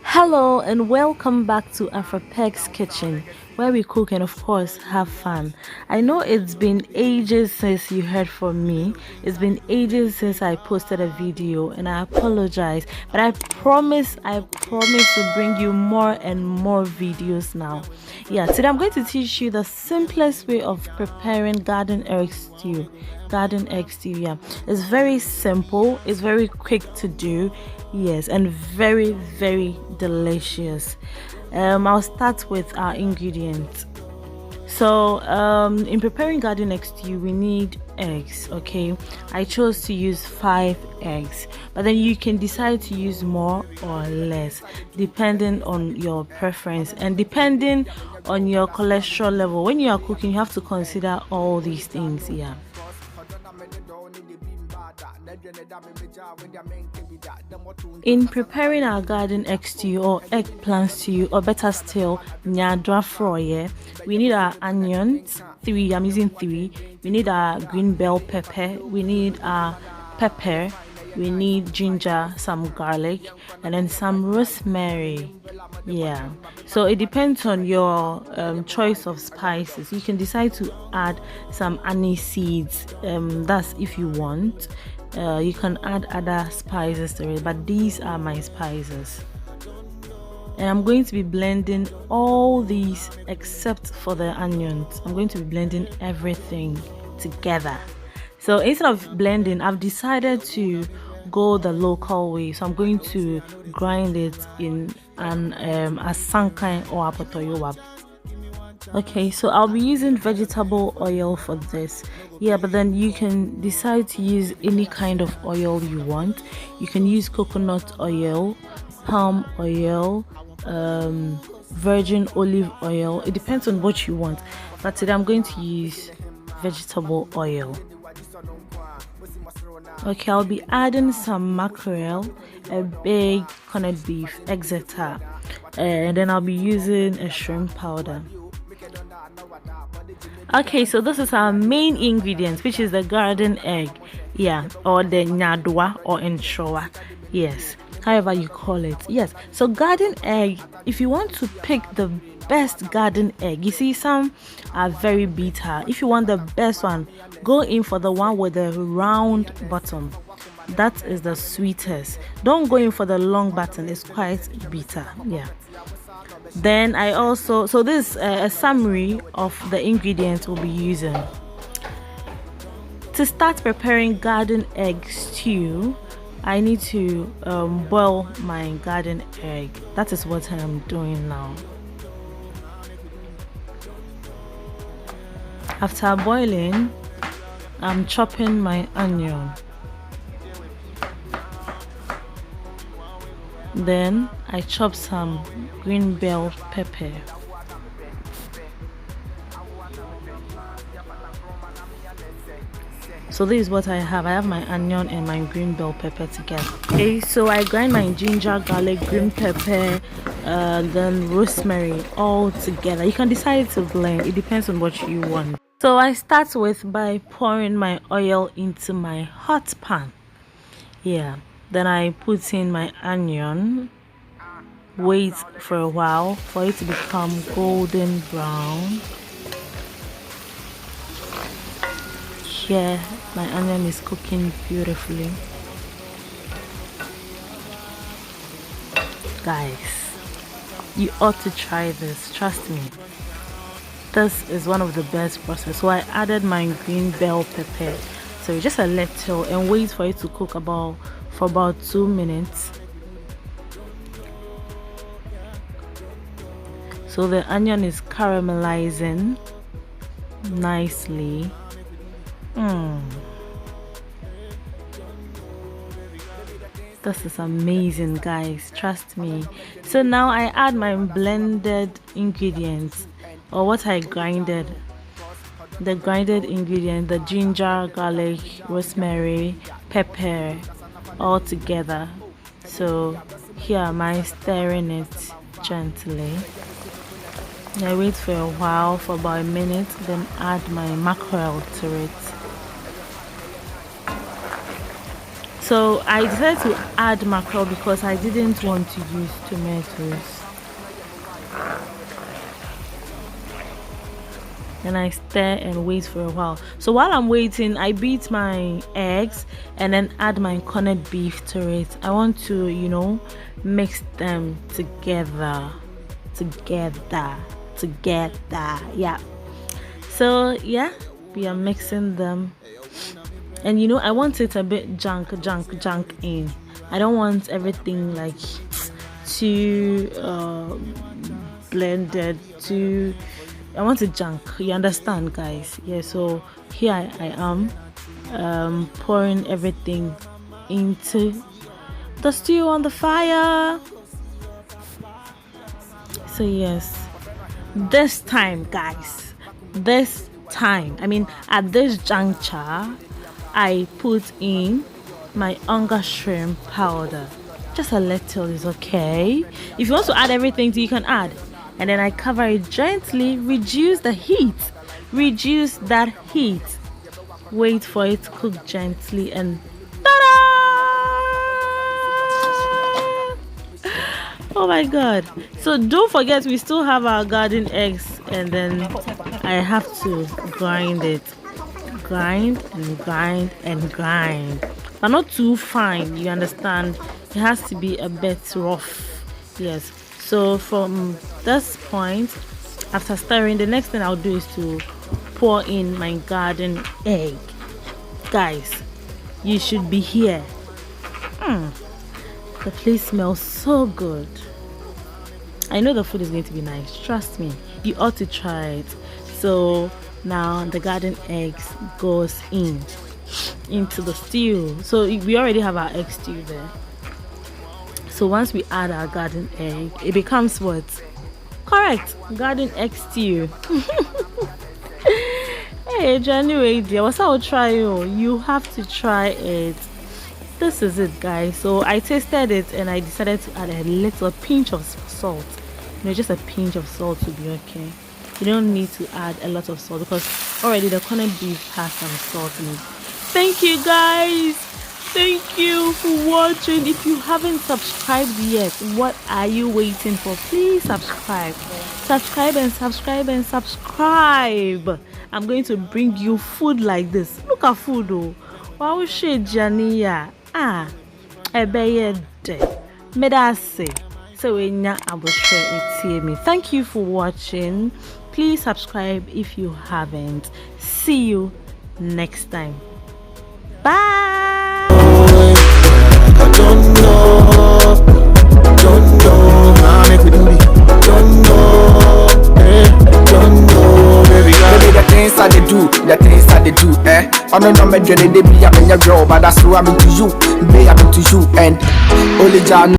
Hello and welcome back to Afrapegs Kitchen, where we cook and of course have fun. I know it's been ages since you heard from me. It's been ages since I posted a video and I apologize, but I promise to bring you more and more videos now. Yeah, today I'm going to teach you the simplest way of preparing garden egg stew. Yeah, it's very simple, it's very quick to do, yes, and very very delicious. I'll start with our ingredients. So in preparing garden egg stew we need eggs. Okay, I chose to use 5 eggs, but then you can decide to use more or less depending on your preference and depending on your cholesterol level. When you are cooking, you have to consider all these things. Yeah. In preparing our garden egg stew or eggplant stew, or better still, nyadra froye, we need our onions, 3, I'm using 3. We need our green bell pepper, we need our pepper, we need ginger, some garlic, and then some rosemary. Yeah, so it depends on your choice of spices. You can decide to add some anise seeds, that's if you want. You can add other spices to it, but these are my spices. And I'm going to be blending all these except for the onions. I'm going to be blending everything together. So instead of blending, I've decided to go the local way. So I'm going to grind it in an asankan or apotoyowa. Okay, so I'll be using vegetable oil for this. Yeah, but then you can decide to use any kind of oil you want. You can use coconut oil, palm oil, virgin olive oil. It depends on what you want, but today I'm going to use vegetable oil. Okay, I'll be adding some mackerel, a big corned beef, etc. And then I'll be using a shrimp powder. Okay, so this is our main ingredient, which is the garden egg. Yeah, or the nyadwa or enshowa. Yes, however you call it. Yes, so garden egg, if you want to pick the best garden egg, you see some are very bitter. If you want the best one, go in for the one with the round bottom. That is the sweetest. Don't go in for the long button, it's quite bitter. Yeah. Then I also, so this a summary of the ingredients we'll be using. To start preparing garden egg stew, I need to boil my garden egg. That is what I'm doing now. After boiling, I'm chopping my onion. Then I chop some green bell pepper. So this is what I have. I have my onion and my green bell pepper together. Okay, so I grind my ginger, garlic, green pepper, then rosemary all together. You can decide to blend. It depends on what you want. So I start with by pouring my oil into my hot pan. Yeah. Then I put in my onion, wait for a while for it to become golden brown. Here, my onion is cooking beautifully. Guys, you ought to try this, trust me. This is one of the best process. So I added my green bell pepper, so just a little, and wait for it to cook for about 2 minutes. So the onion is caramelizing nicely. This is amazing, guys, trust me. So now I add my blended ingredients, or what I grinded. The grinded ingredient, the ginger, garlic, rosemary, pepper, all together. So here am I stirring it gently. I wait for a while, for about a minute, then add my mackerel to it. So I decided to add mackerel because I didn't want to use tomatoes. And I stir and wait for a while. So while I'm waiting, I beat my eggs and then add my corned beef to it. I want to, you know, mix them together. Yeah. So yeah, we are mixing them. And you know, I want it a bit junk in. I don't want everything like too blended, too. I want it junk. You understand, guys? Yeah. So here I am, pouring everything into the stew on the fire. So yes, this time, guys, I mean, at this juncture, I put in my onga shrimp powder. Just a little is okay. If you want to add everything, you can add. And then I cover it gently, reduce the heat. Reduce that heat. Wait for it to cook gently and ta-da! Oh my god. So don't forget, we still have our garden eggs, and then I have to grind it. Grind, but not too fine, you understand? It has to be a bit rough. Yes. So from this point, after stirring, the next thing I'll do is to pour in my garden egg. Guys, you should be here. The place smells so good. I know the food is going to be nice. Trust me, you ought to try it. So now the garden eggs goes into the stew. So we already have our egg stew there. So once we add our garden egg, it becomes what? Correct, garden egg stew. Hey, January, dear, what's I'll try you? You have to try it. This is it, guys. So I tasted it and I decided to add a little pinch of salt. You know, just a pinch of salt to be okay. You don't need to add a lot of salt because already the corned beef has some salt in it. Thank you, guys. Thank you for watching. If you haven't subscribed yet, what are you waiting for? Please subscribe. Subscribe. I'm going to bring you food like this. Look at food, oh. Wow, shit, Jania. Medase. So thank you for watching. Please subscribe if you haven't. See you next time. Bye. The things I do, I don't know, they be a girl, but that's who I'm into you, and only John.